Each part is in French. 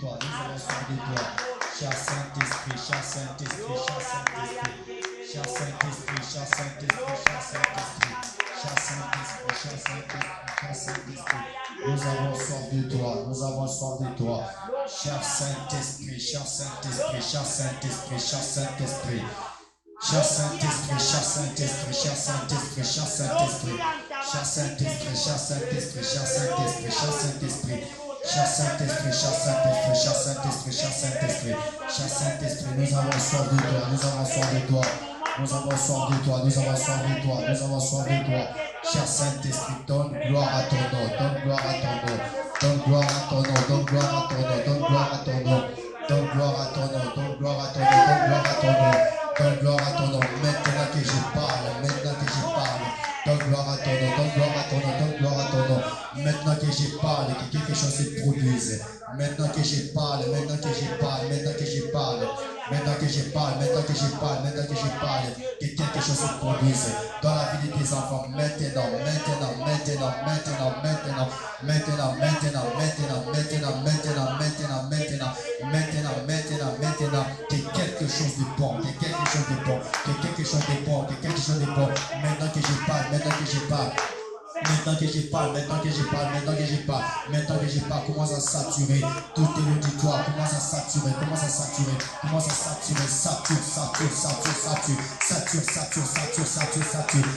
toi, nous avons soif de toi. Cher Saint-Esprit, cher Saint-Esprit, cher Saint-Esprit, cher Saint-Esprit, cher Saint-Esprit, cher Saint-Esprit, cher Saint-Esprit, cher Saint-Esprit, cher Saint-Esprit. Nous avons soif de toi, nous avons soif de toi. Cher Saint-Esprit, cher Saint-Esprit, cher Saint-Esprit, cher Saint-Esprit. Cher Saint-Esprit, cher Saint-Esprit, cher Saint-Esprit, cher Saint-Esprit, cher Saint-Esprit, cher Saint-Esprit, cher Saint-Esprit, cher Saint-Esprit, cher Saint-Esprit, cher Saint-Esprit, cher Saint-Esprit, cher Saint-Esprit, cher Saint-Esprit, nous avons soif de toi, nous avons soif de toi, nous avons soif de toi, nous avons soif de toi, nous avons soif de toi. Cher Saint-Esprit, donne gloire à ton nom, donne gloire à ton nom, donne gloire à ton nom, donne gloire à ton nom, donne gloire à ton nom, donne gloire à ton nom, donne gloire à ton nom, donne gloire à ton nom. Donne gloire à ton nom, maintenant que je parle, maintenant que je parle. Donne gloire à ton nom, donne gloire à ton nom, donne gloire à ton nom. Maintenant que je parle, que quelque chose se produise. Maintenant que je parle, maintenant que je parle, maintenant que je parle. Maintenant que je parle, maintenant que je parle, maintenant que je parle. Que quelque chose se produise dans la vie de tes enfants. Maintenant, maintenant, maintenant, maintenant, maintenant, maintenant, maintenant, maintenant, maintenant, maintenant, maintenant, maintenant, maintenant, maintenant, maintenant. Que quelque chose de bon, que quelque chose de bon, que quelque chose de bon, que quelque chose de bon. Maintenant que je parle, maintenant que je parle. Maintenant que je parle, maintenant que je parle, maintenant que je parle, maintenant que je parle, commence à saturer tout l'auditoire, commence à saturer, commence à saturer, commence à saturer, sature, sature, sature, sature, sature, sature, sature, sature, sature,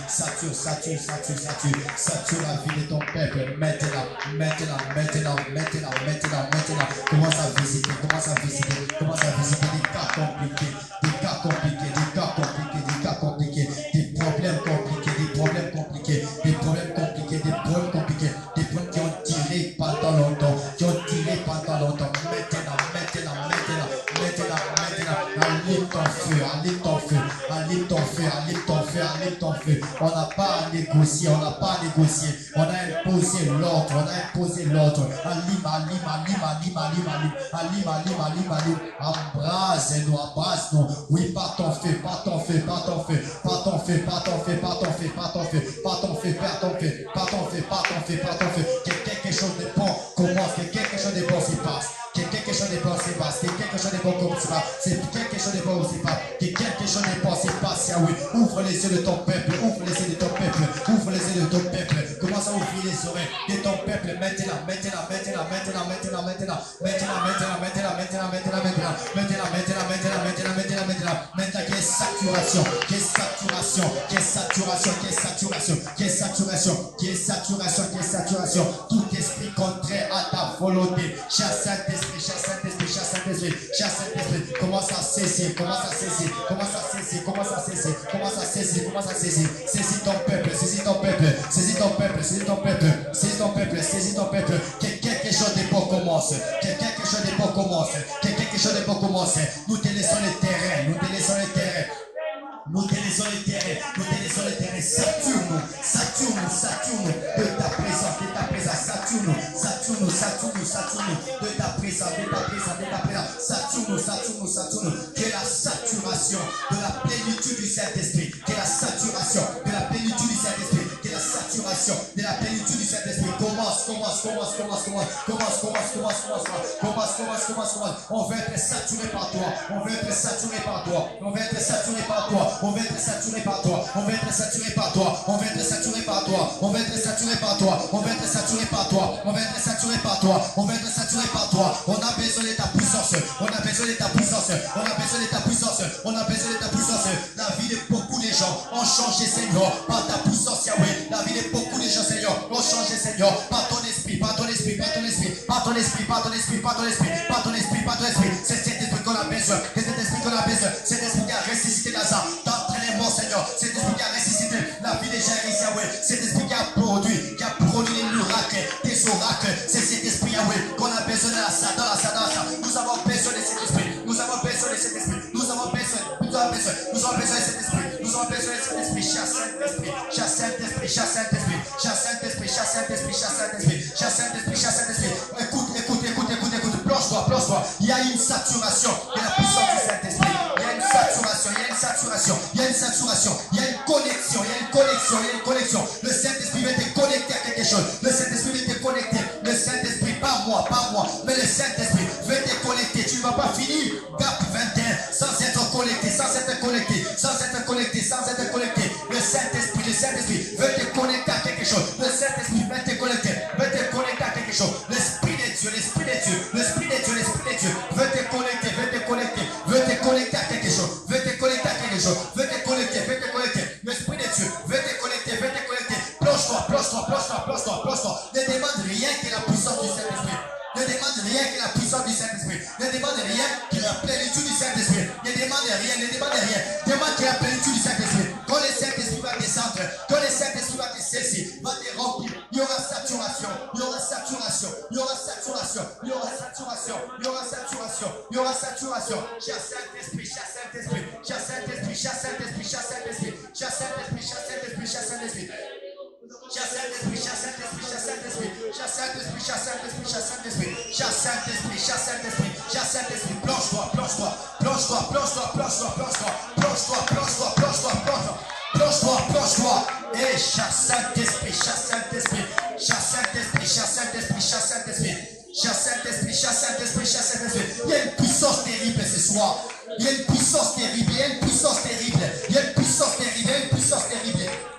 sature, sature, sature, sature, sature la vie de ton peuple, maintenant, maintenant, maintenant, maintenant, maintenant, maintenant, commence à visiter, commence à visiter, commence à visiter des cas compliqués, des cas compliqués, des cas compliqués, des cas compliqués, des problèmes compliqués, des problèmes compliqués, des problèmes compliqués, des problèmes compliqués, des problèmes qui ont tiré pendant longtemps, qui ont tiré pendant longtemps. Maintenant, maintenant, maintenant, maintenant, maintenant, allume ton feu, allume ton feu, allume ton feu, allume ton feu, allume ton feu. On n'a pas à négocier, on n'a pas à négocier. On a imposé l'ordre, on a imposé l'ordre. Allume, allume, allume, allume, allume, allume, allume, allume, allume, embrase-nous, embrase-nous. Oui, pas ton feu, pas ton feu, pas ton feu, pas ton feu, pas ton feu, pas ton feu, pas ton feu, pas ton feu, pas ton feu, pas ton feu, pas ton feu, pas ton feu. Que quelque chose de bon commence, que quelque chose de bon s'y passe. Que quelque chose de bon s'y passe, que quelque chose de bon s'y passe, c'est quelque chose de bon s'y passe, que quelque chose de bon s'y passe, Yahweh. Ouvre les yeux de ton peuple, ouvre les yeux de ton peuple, ouvre les yeux de ton peuple. Commence à ouvrir les oreilles de ton peuple maintenant, maintenant, maintenant, maintenant, maintenant, maintenant, maintenant, maintenant, maintenant, maintenant, maintenant, maintenant, maintenant, maintenant, maintenant, maintenant, maintenant, maintenant, qu'il y ait saturation, qu'il y ait saturation, qu'il y ait saturation, qu'il y ait saturation, qu'il y ait saturation, qu'il y ait saturation, qu'il y ait saturation, tout esprit contraire à ta volonté, cher Saint-Esprit, cher Saint-Esprit, cher Saint-Esprit, cher Saint-Esprit, commence à saisir, commence à saisir, commence à saisir, commence à saisir, commence à saisir, commence à saisir, saisis ton peuple, saisis ton peuple, saisis ton peuple, saisis ton peuple, saisis ton peuple, saisis ton peuple, que quelque chose de bon commence, que quelque chose de bon commence, que quelque chose de bon commence. Nous te laissons le terrain, nous te laissons le terrain. Nous te laissons le terrain, nous te laissons le terrain, sature-nous, sature-nous, sature-nous de ta présence, sature-nous, sature-nous, sature-nous, sature-nous de ta présence, de ta présence, de ta présence, sature-nous, sature-nous, sature-nous, que la saturation de la plénitude du Saint-Esprit, que la saturation de la plénitude du Saint-Esprit, que la saturation de la plénitude du Saint-Esprit commence, on veut être saturé par toi, on veut être saturé par toi, on veut être saturé par toi. On veut être saturé par toi, on veut être saturé par toi, on veut être saturé par toi, on veut être saturé par toi, on veut être saturé par toi, on veut être saturé par toi, on veut être saturé par toi. On a besoin de ta puissance, on a besoin de ta puissance, on a besoin de ta puissance, on a besoin de ta puissance. La vie de beaucoup de gens ont changé, Seigneur, par ta puissance, Yahweh. La vie de beaucoup de gens, Seigneur, ont changé, Seigneur, par ton esprit, par ton esprit, par ton esprit, par ton esprit, par ton esprit, par ton esprit, par ton esprit, par ton esprit. C'est cet esprit qu'on a besoin, c'est cet esprit qu'on a besoin, cet esprit qui a ressuscité Lazare. Seigneur, cet esprit qui a ressuscité la vie de Jairus, Yahweh, cet esprit qui a produit des miracles, des oracles, c'est cet esprit, Yahweh, qu'on a besoin de la salle, dans la salle. Nous avons besoin de cet esprit, nous avons besoin de cet esprit, nous avons besoin de cet esprit, nous avons besoin de cet esprit, cher Saint-Esprit, cher Saint-Esprit, cher Saint-Esprit, cher Saint-Esprit, cher Saint-Esprit, cher Saint-Esprit, cher Saint-Esprit, cher Saint-Esprit. Écoute, plonge-toi. Il y a une saturation de la puissance du Saint-Esprit. Il y a une saturation, il y a une saturation, il y a une connexion. Le Saint-Esprit veut te connecter à quelque chose. Le Saint-Esprit veut te connecter. Le Saint-Esprit, pas moi, mais le Saint-Esprit veut te vas pas finir GAP 21 sans être connecté, sans être connecté, sans être connecté, sans être connecté. Le Saint-Esprit veut te connecter à quelque chose. Le Saint-Esprit veut te connecter à quelque chose. L'Esprit de Dieu, l'Esprit de Dieu, l'Esprit de Dieu, l'Esprit de Dieu veut te connecter à quelque chose, veut te connecter à quelque chose, veut te connecter. L'Esprit de Dieu veut te connecter. Plonge-toi. Ne demande rien que la puissance du Saint-Esprit. Ne demande rien que la puissance du Saint-Esprit. Ne demande rien que la plénitude du Saint-Esprit. Ne demande rien. Demande que la plénitude du Saint-Esprit. Quand le Saint-Esprit va descendre, quand le Saint-Esprit va te saisir, va te remplir, il y aura saturation. Cher Saint-Esprit. Plonge-toi. Et cher Saint-Esprit. Il y a une puissance terrible ce soir. Il y a une puissance terrible.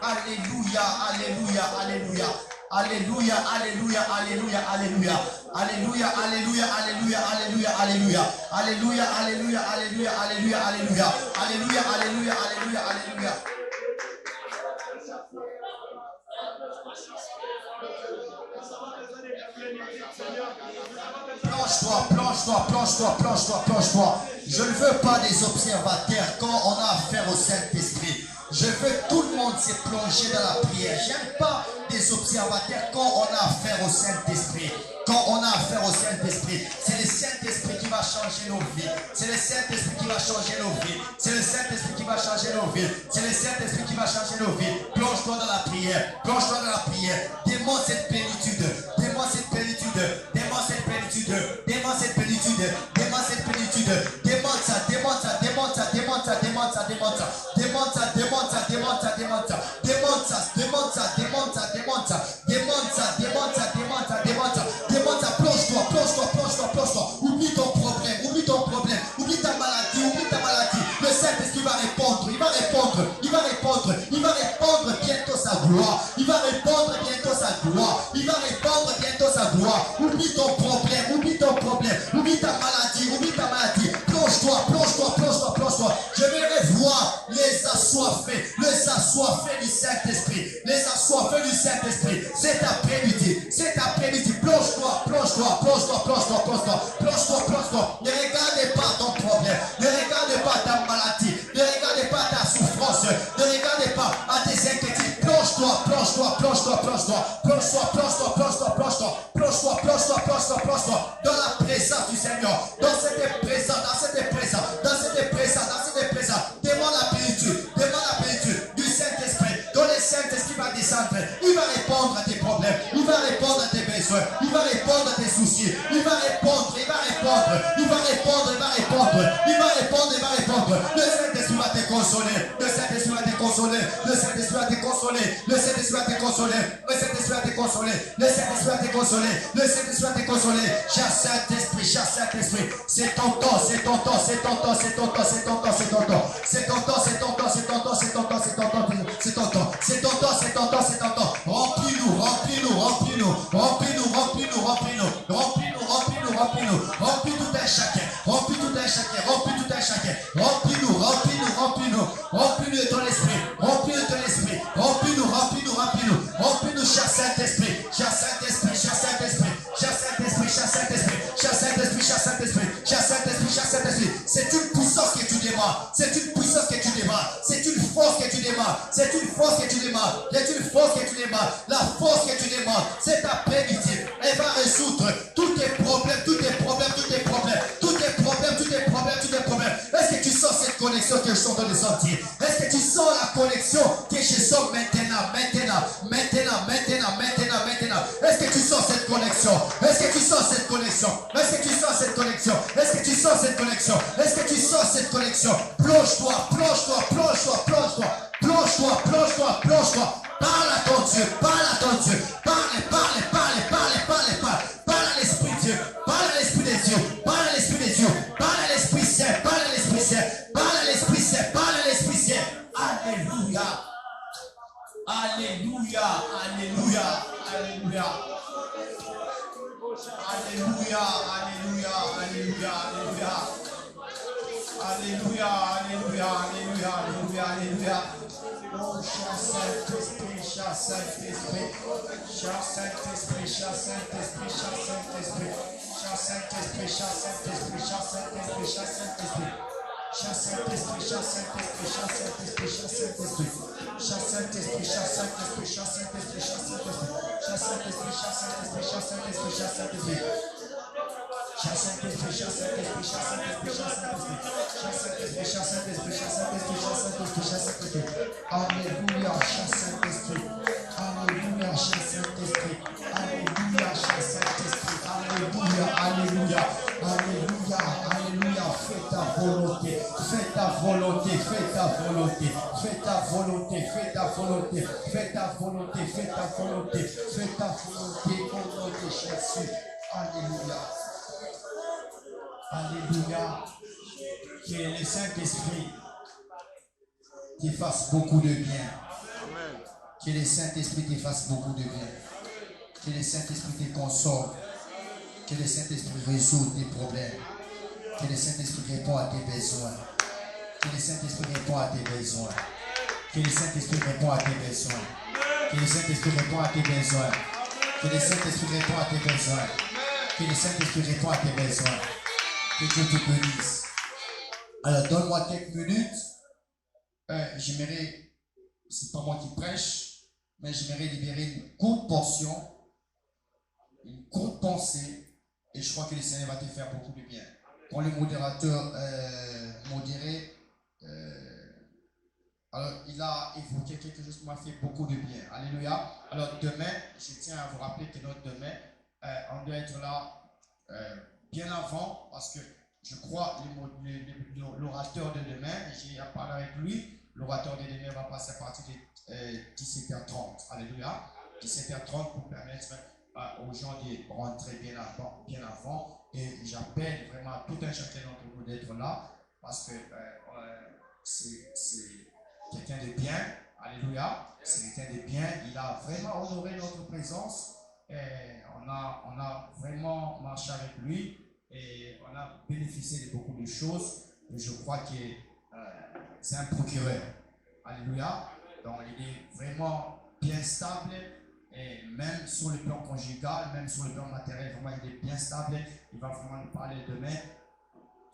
Alléluia. Plonge-toi. Je ne veux pas des observateurs quand on a affaire au Saint-Esprit. Je veux que tout le monde se plonger dans la prière. J'aime pas des observateurs quand on a affaire au Saint-Esprit. C'est le Saint-Esprit qui va changer nos vies. C'est le Saint-Esprit qui va changer nos vies. Plonge-toi dans la prière. Demande cette plénitude. Demande cette plénitude. Plonge-toi. Oublie ton problème. Oublie ta maladie. Le Saint-Esprit va répondre. Il va répondre bientôt sa gloire. Oublie ton problème. Oublie ta maladie. Plonge-toi. Je vais voir les assoiffés du Saint-Esprit. Cet après-midi. Plonge-toi. Ne regarde pas ton problème. Ne regarde pas ta maladie. Ne regarde pas ta souffrance. Ne regarde pas à tes inquiétudes. Plonge-toi. Dans la présence du Seigneur. Dans cette présence. Demande la plénitude du Saint-Esprit. Quand le Saint-Esprit va descendre, il va répondre à tes problèmes. Il va répondre à tes besoins. Il va répondre à tes soucis. Il va répondre. Le Saint-Esprit va te consoler. Le Saint-Esprit va te consoler. Cher Saint-Esprit, c'est ton temps. Remplis tout un chacun. Remplis-nous de ton esprit. Remplis-nous, cher Saint-Esprit. C'est une puissance que tu démarres. C'est une force que tu démarres. La force que tu démarres, c'est ta plénitude. Elle va résoudre tous tes problèmes. Est-ce que tu sens cette connexion que je sens dans les entiers? Est-ce que tu sens la connexion que je sens maintenant? Est-ce que tu sens cette connexion? Plonge-toi. Parle à ton Dieu. Parle à l'Esprit de Dieu. Parle à l'Esprit de Dieu. Alléluia, Alléluia. Alléluia, Alléluia, Alléluia, Alléluia, Alléluia. Oh, cher Saint-Esprit, cher Saint-Esprit, cher Saint-Esprit, cher Saint-Esprit, cher Saint-Esprit, cher Saint-Esprit, cher Saint-Esprit, cher Saint-Esprit, cher Saint-Esprit. Cher Saint-Esprit, cher Saint-Esprit, cher Saint-Esprit, cher Saint-Esprit, cher Saint-Esprit, cher Saint-Esprit, cher Saint-Esprit, cher Saint-Esprit, cher Saint-Esprit, cher Saint-Esprit, cher Saint-Esprit, cher Saint-Esprit. Cher Saint-Esprit, cher Saint-Esprit, cher Saint-Esprit, cher Saint-Esprit, cher Saint-Esprit, cher Saint-Esprit, cher Saint-Esprit, cher Saint-Esprit, cher Saint-Esprit. Alléluia, cher Saint-Esprit. Alléluia, cher Saint-Esprit. Alléluia, cher Saint-Esprit. Alléluia, Alléluia, Alléluia, Alléluia. Fais ta volonté, fais ta volonté, fais ta volonté, fais ta volonté, fais ta volonté, fais ta volonté, fais ta volonté, fais ta volonté au nom de Jésus. Alléluia. Alléluia. Que le Saint-Esprit te fasse beaucoup de bien. Amen. Que le Saint-Esprit te fasse beaucoup de bien. Que le Saint-Esprit te console. Que le Saint-Esprit résout tes problèmes. Que le Saint-Esprit répond à tes besoins. Que le Saint-Esprit répond à tes besoins. Que le Saint-Esprit répond à tes besoins. Que le Saint-Esprit répond à tes besoins. Que le Saint-Esprit répond à tes besoins. Que le Saint-Esprit répond à tes besoins. Que Dieu te bénisse. Alors, donne-moi quelques minutes. J'aimerais, c'est pas moi qui prêche, mais j'aimerais libérer une courte portion, une courte pensée, et je crois que le Seigneur va te faire beaucoup de bien. Quand le modérateur modéré, alors il a évoqué quelque chose qui m'a fait beaucoup de bien. Alléluia. Alors demain, je tiens à vous rappeler que notre demain, on doit être là bien avant, parce que je crois l'orateur de demain, j'ai parlé avec lui, l'orateur de demain va passer à partir de 17h30. Alléluia. 17h30 pour permettre aux gens de rentrer bien avant. Et j'appelle vraiment tout un chacun d'entre vous d'être là, parce que c'est quelqu'un de bien. Alléluia. C'est quelqu'un de bien. Il a vraiment honoré notre présence. Et on a vraiment marché avec lui. Et on a bénéficié de beaucoup de choses. Et je crois que c'est un procureur. Alléluia. Donc il est vraiment bien stable. Et même sur le plan conjugal, même sur le plan matériel, vraiment il est bien stable. Il va vraiment nous parler demain.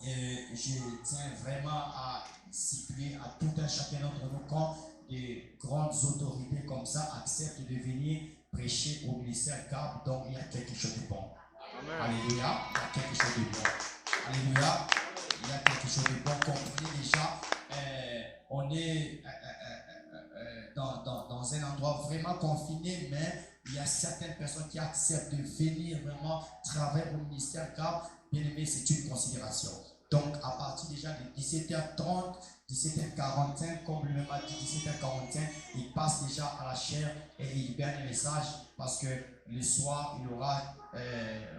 Et je tiens vraiment à cibler à tout un chacun d'entre nous quand des grandes autorités comme ça acceptent de venir prêcher au ministère CAP. Donc il y a quelque chose de bon. Amen. Alléluia. Il y a quelque chose de bon. Alléluia. Il y a quelque chose de bon. Comprenez déjà, on est dans un endroit vraiment confiné, mais il y a certaines personnes qui acceptent de venir vraiment travailler au ministère CAP. Bien aimé, c'est une considération. Donc, à partir déjà de 17h30, 17h45, comme le même a dit, 17h45, il passe déjà à la chaire et il libère les messages, parce que le soir, il aura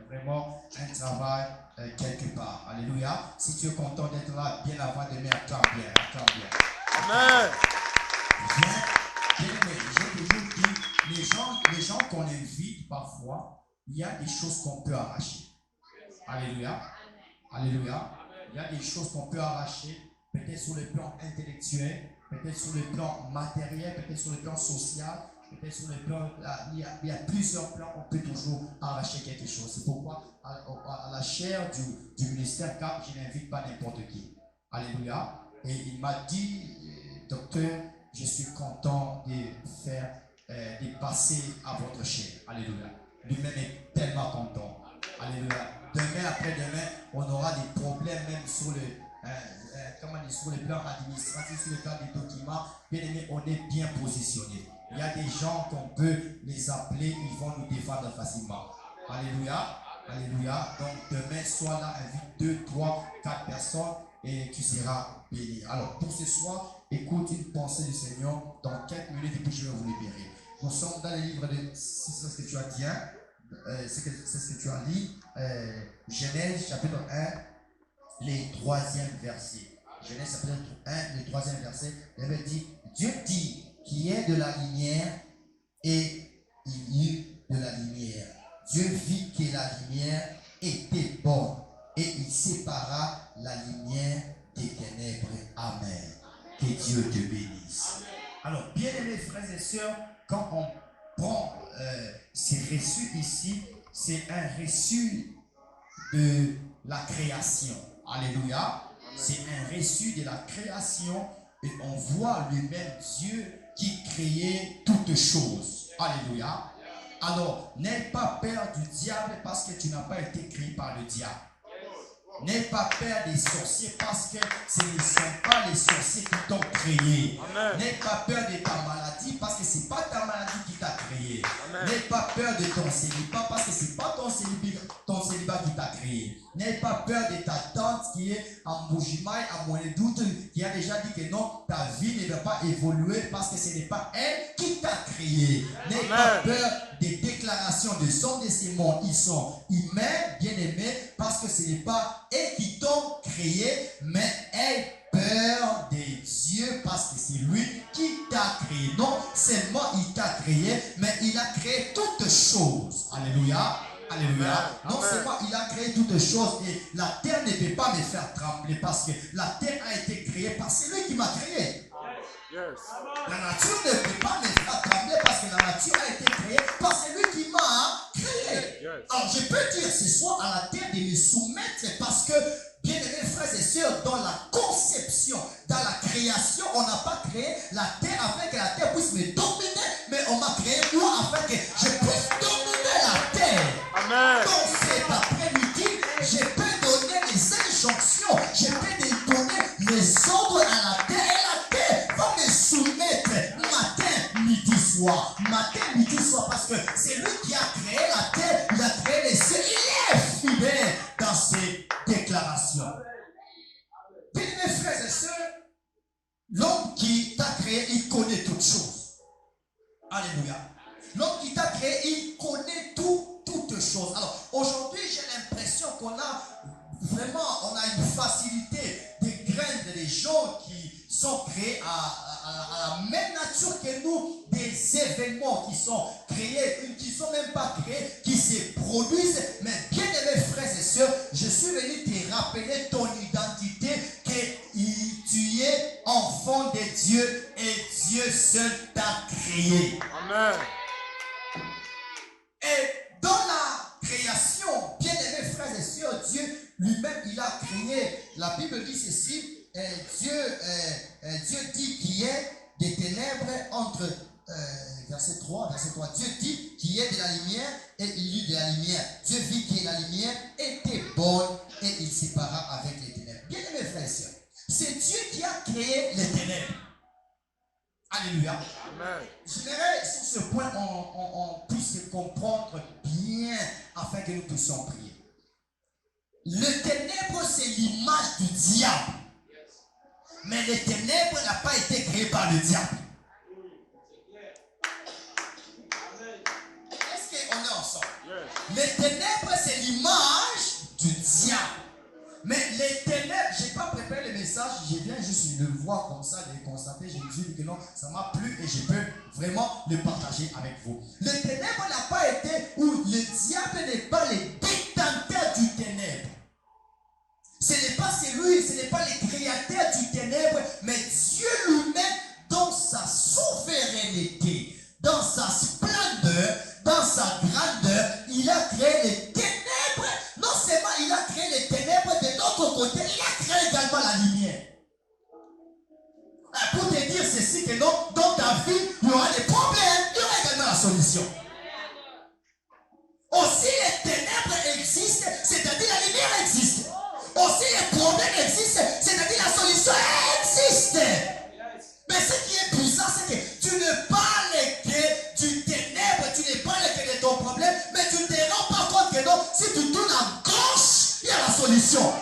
vraiment un travail quelque part. Alléluia. Si tu es content d'être là, bien avant demain, acclame bien, acclame bien. Amen. Bien, j'ai toujours dit, les gens qu'on invite parfois, il y a des choses qu'on peut arracher. Alléluia. Alléluia. Il y a des choses qu'on peut arracher, peut-être sur le plan intellectuel, peut-être sur le plan matériel, peut-être sur le plan social, peut-être sur le plan... Il y a plusieurs plans, on peut toujours arracher quelque chose. C'est pourquoi à la chaire du ministère CAP, je n'invite pas n'importe qui. Alléluia. Et il m'a dit, docteur, je suis content de passer à votre chaire. Alléluia. Lui-même est tellement content. Alléluia. Demain, après-demain, on aura des problèmes même sur le plan administratif, sur le plan des documents. Bien aimé, on est bien positionné. Il y a des gens qu'on peut les appeler, ils vont nous défendre facilement. Alléluia. Alléluia. Donc demain, sois là, invite 2, 3, 4 personnes et tu seras béni. Alors pour ce soir, écoute une pensée du Seigneur dans quelques minutes et puis je vais vous libérer. Nous sommes dans le livre de... C'est ce que tu as dit, hein? C'est ce que tu as dit, Genèse chapitre 1, les 3e versets. Genèse chapitre 1, les 3e verset. Il avait dit, Dieu dit qu'il y ait de la lumière et il y eut de la lumière. Dieu vit que la lumière était bonne et il sépara la lumière des ténèbres. Amen. Que Dieu te bénisse. Alors, bien-aimés frères et sœurs, quand on prend ces reçus ici, c'est un reçu de la création. Alléluia. C'est un reçu de la création et on voit le même Dieu qui créait toutes choses. Alléluia. Alors, n'aie pas peur du diable parce que tu n'as pas été créé par le diable. N'aie pas peur des sorciers parce que ce ne sont pas les sorciers qui t'ont créé. N'aie pas peur de ta maladie parce que ce n'est pas ta maladie qui t'a créé. N'aie pas peur de ton célibat parce que ce n'est pas ton célibat qui t'a créé. N'aie pas peur de ta tante qui est en Bougimaï, à moins de doute, qui a déjà dit que non, ta vie ne va pas évoluer parce que ce n'est pas elle qui t'a créé. N'aie pas peur des déclarations de son de ces mondes. Ils sont humains, bien aimés, parce que ce n'est pas eux qui t'ont créé, mais aie peur des dieux parce que c'est lui qui t'a créé. Non seulement il t'a créé, mais il a créé toutes choses. Alléluia. Alléluia. Non seulement il a créé toutes choses et la terre ne peut pas me faire trembler parce que la terre a été créée par celui qui m'a créé. La nature ne peut pas me faire trembler parce que la nature a été créée par celui qui m'a créé. Alors je peux dire ce soir à la terre de me soumettre parce que, bien aimés frères et sœurs, dans la conception, dans la création, on n'a pas créé la terre afin que la terre puisse me dominer, mais on m'a créé moi afin que je puisse dominer la terre. Amen. Donc cet après-midi, je peux donner les injonctions, je peux donner les ordres à la terre et la terre va me soumettre matin, midi, soir. Matin, midi, soir, parce que c'est lui qui a créé la terre, il a créé les cieux, il est fidèle dans ses déclarations. Bien mes frères et sœurs, l'homme qui t'a créé, il connaît toutes choses. Alléluia. L'homme qui t'a créé, il connaît toutes choses. Alors, aujourd'hui, j'ai l'impression qu'on a vraiment, on a une facilité de graines des gens qui sont créés à la même nature que nous, des événements qui sont créés, qui ne sont même pas créés, qui se produisent. Mais bien aimés frères et sœurs, je suis venu te rappeler ton identité, que tu es enfant de Dieu et Dieu seul t'a créé. Amen. Et dans la création, bien aimés frères et sœurs, Dieu lui-même, il a créé. La Bible dit ceci, Dieu dit qu'il y ait des ténèbres entre, verset 3, Dieu dit qu'il y ait de la lumière et il y eut de la lumière. Dieu vit que la lumière était bonne et il sépara avec les ténèbres. Bien aimés frères et sœurs, c'est Dieu qui a créé les ténèbres. Alléluia. Amen. J'aimerais sur ce point on puisse comprendre bien afin que nous puissions prier. Le ténèbre, c'est l'image du diable. Mais le ténèbre n'a pas été créé par le diable. Est-ce qu'on est ensemble? Les ténèbres, c'est l'image du diable. Mais les ténèbres, je n'ai pas préparé le message, je viens juste le voir comme ça, de le constater, je me dis que non, ça m'a plu et je peux vraiment le partager avec vous. Le ténèbre n'a pas été, ou le diable n'est pas le détenteur du ténèbre. Ce n'est pas celui, ce n'est pas le créateur du ténèbre, mais Dieu lui-même, dans sa souveraineté, dans sa splendeur, dans sa grandeur, il a créé les ténèbres. Non seulement il a créé les ténèbres, de l'autre côté, il a créé également la lumière. Pour te dire ceci, que dans ta vie, il y aura des problèmes, il y aura également la solution. Aussi les ténèbres existent, c'est-à-dire la lumière existe. Aussi les problèmes existent, c'est-à-dire la solution existe. Mais ce qui est puissant, c'est que tu ne parles que du ténèbre, tu ne parles que de ton problème, mais tu ne te rends pas compte que non, si tu tournes à gauche, il y a la solution.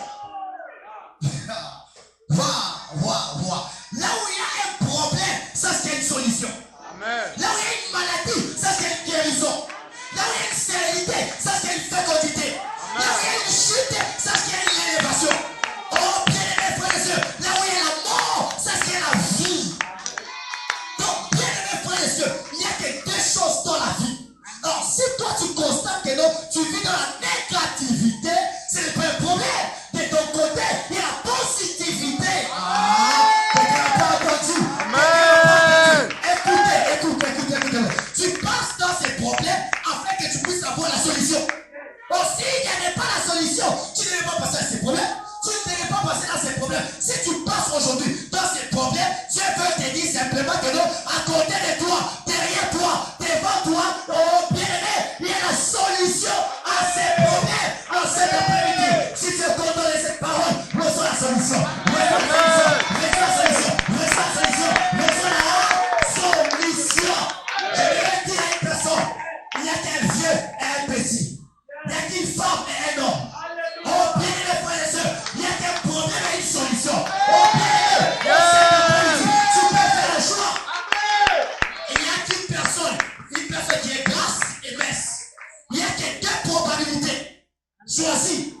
Là où il y a un problème, ça c'est une solution. Amen. Là où il y a une maladie, ça c'est une guérison. Là où il y a une stérilité, ça c'est une fécondité. Là où il y a une chute, ça c'est une élévation. Oh bien aimés frères et sœurs, là où il y a la mort, ça c'est la vie. Donc bien aimés frères et sœurs, il n'y a que deux choses dans la vie. Alors si toi tu constates que non, tu vis dans la négativité, ce n'est pas un problème. De problèmes. Tu ne t'es pas passé dans ces problèmes. Si tu passes aujourd'hui dans ces problèmes, Dieu veut te dire simplement que non, à côté de toi, derrière toi, devant toi, oh bien-aimé, il y a la solution à ces problèmes. En cet après-midi, si tu es content de cette parole, reçois la solution. Reçois la solution. Reçois la solution. Reçois la solution. Je vais dire à une personne, il n'y a qu'un vieux et un petit. Il n'y a qu'une femme et un homme. Oh bien les frères et sœurs, il n'y a qu'un problème et une solution. Oh bien tu peux faire le choix. Il n'y a qu'une personne qui est grasse et baisse. Il n'y a que deux probabilités. Choisis.